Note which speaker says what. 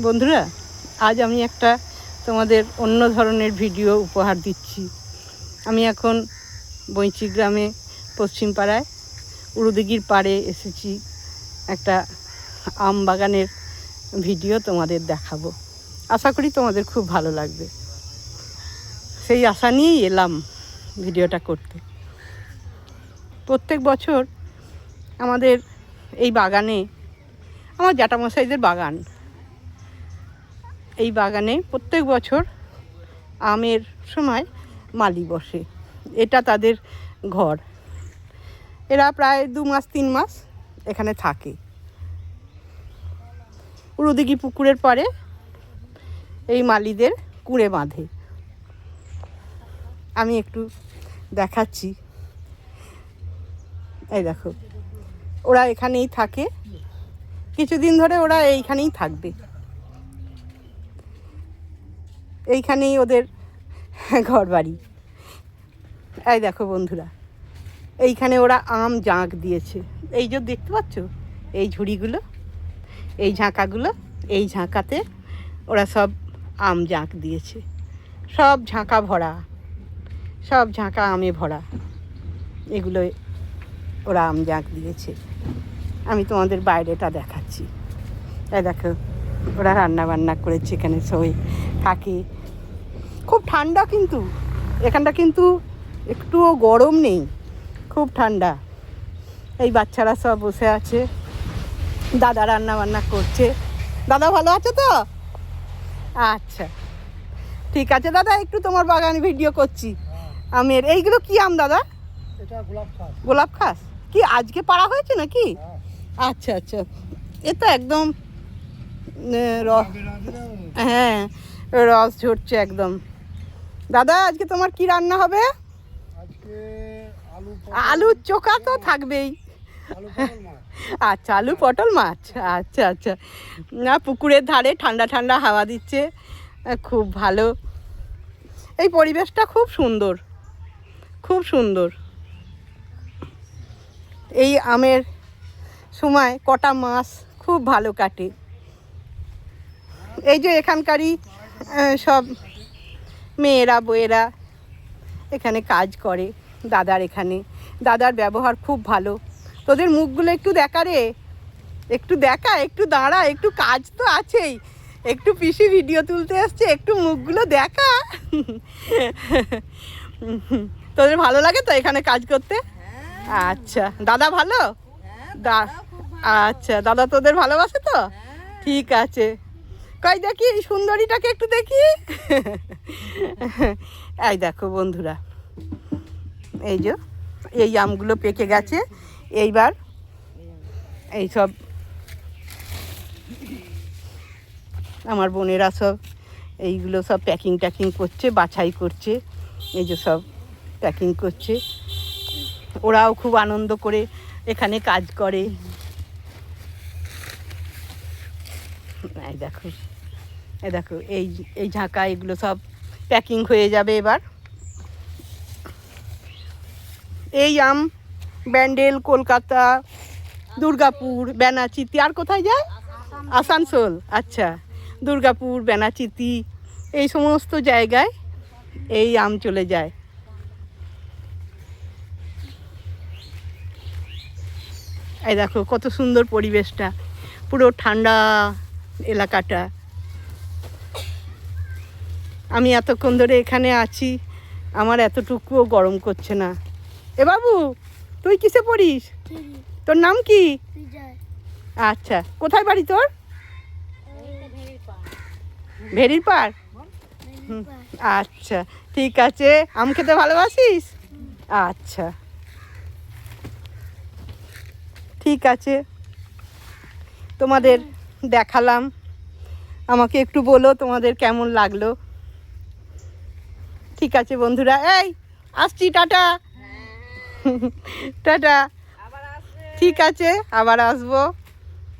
Speaker 1: বন্ধুরা, আজ আমি একটা তোমাদের অন্য ধরনের ভিডিও উপহার দিচ্ছি। আমি এখন বৈঁচি গ্রামে পশ্চিম পাড়ায় উড়ুদিঘির পাড়ে এসেছি। একটা আম বাগানের ভিডিও তোমাদের দেখাবো। আশা করি তোমাদের খুব ভালো লাগবে। সেই আশা নিয়েই এলাম ভিডিওটা করতে। প্রত্যেক বছর আমাদের এই বাগানে, আমার জ্যাঠামশাইদের বাগান, এই বাগানে প্রত্যেক বছর আমের সময় মালি বসে। এটা তাদের ঘর। এরা প্রায় 2 মাস 3 মাস এখানে থাকে। উড়ুদিঘি পুকুরের পাড়ে এই মালিদের কুঁড়ে বাঁধে। আমি একটু দেখাচ্ছি। এই দেখো, ওরা এখানেই থাকে। কিছুদিন ধরে ওরা এইখানেই থাকবে। এইখানেই ওদের ঘর বাড়ি। এই দেখো বন্ধুরা, এইখানে ওরা আম জাঁক দিয়েছে। এই যে দেখতে পাচ্ছ, এই ঝুড়িগুলো, এই ঝাঁকাগুলো, এই ঝাঁকাতে ওরা সব আম জাঁক দিয়েছে। সব ঝাঁকা ভরা, সব ঝাঁকা আমে ভরা। এগুলো ওরা আম জাঁক দিয়েছে। আমি তোমাদের বাইরেটা দেখাচ্ছি। এই দেখো, ওরা রান্না বান্না করেছে, এখানে সবাই থাকে। খুব ঠান্ডা, কিন্তু এখানটা কিন্তু একটুও গরম নেই, খুব ঠান্ডা। এই বাচ্চারা সব বসে আছে, দাদা রান্না বান্না করছে। দাদা ভালো আছে তো? আচ্ছা, ঠিক আছে দাদা, একটু তোমার বাগান ভিডিও করছি আমের। এইগুলো কি আম দাদা? গোলাপ খাস। কি আজকে পাড়া হয়েছে নাকি? আচ্ছা আচ্ছা, এ তো একদম হ্যাঁ, রস ঝরছে একদম। দাদা, আজকে তোমার কি রান্না হবে? আলুর চোখা তো থাকবেই। আচ্ছা, আলু পটল মাছ। আচ্ছা আচ্ছা, না পুকুরের ধারে ঠান্ডা ঠান্ডা হাওয়া দিচ্ছে, খুব ভালো। এই পরিবেশটা খুব সুন্দর, খুব সুন্দর। এই আমের সময় কটা মাস খুব ভালো কাটে। এই যে এখানকারই সব মেয়েরা বউয়েরা এখানে কাজ করে। দাদার এখানে, দাদার ব্যবহার খুব ভালো। তোদের মুখগুলো একটু দেখা রে, একটু দেখা, একটু দাঁড়া, একটু কাজ তো আছেই। একটু পিসি ভিডিও তুলতে আসছে, একটু মুখগুলো দেখা। তোদের ভালো লাগে তো এখানে কাজ করতে? আচ্ছা, দাদা ভালো? আচ্ছা, দাদা তোদের ভালোবাসে তো? ঠিক আছে। কই দেখি সুন্দরীটাকে একটু দেখি। এই দেখো বন্ধুরা, এই যে এই আমগুলো পেকে গেছে। এইবার এই সব আমার বোনেরা সব এইগুলো সব প্যাকিং ট্যাকিং করছে, বাছাই করছে। এই যে সব প্যাকিং করছে। ওরাও খুব আনন্দ করে এখানে কাজ করে। এই দেখো, এই দেখো, এই এই ঝাঁকা এগুলো সব প্যাকিং হয়ে যাবে এবার। এই আম ব্যান্ডেল, কলকাতা, দুর্গাপুর, বেনাচিতি, আর কোথায় যায়? আসানসোল। আচ্ছা, দুর্গাপুর, বেনাচিতি, এই সমস্ত জায়গায় এই আম চলে যায়। এই দেখো কত সুন্দর পরিবেশটা, পুরো ঠান্ডা এলাকাটা। আমি এতক্ষণ ধরে এখানে আছি, আমার এতটুকুও গরম করছে না। এ বাবু, তুই কিসে পড়িস? তোর নাম কি? আচ্ছা, কোথায় বাড়ি তোর? ভেরির পাড়। আচ্ছা, ঠিক আছে। আম খেতে ভালোবাসিস? আচ্ছা, ঠিক আছে, তোমাদের দেখালাম। আমাকে একটু বলো তোমাদের কেমন লাগলো। ঠিক আছে বন্ধুরা, এই আসছি, টাটা। টাটা। ঠিক আছে, আবার আসবো।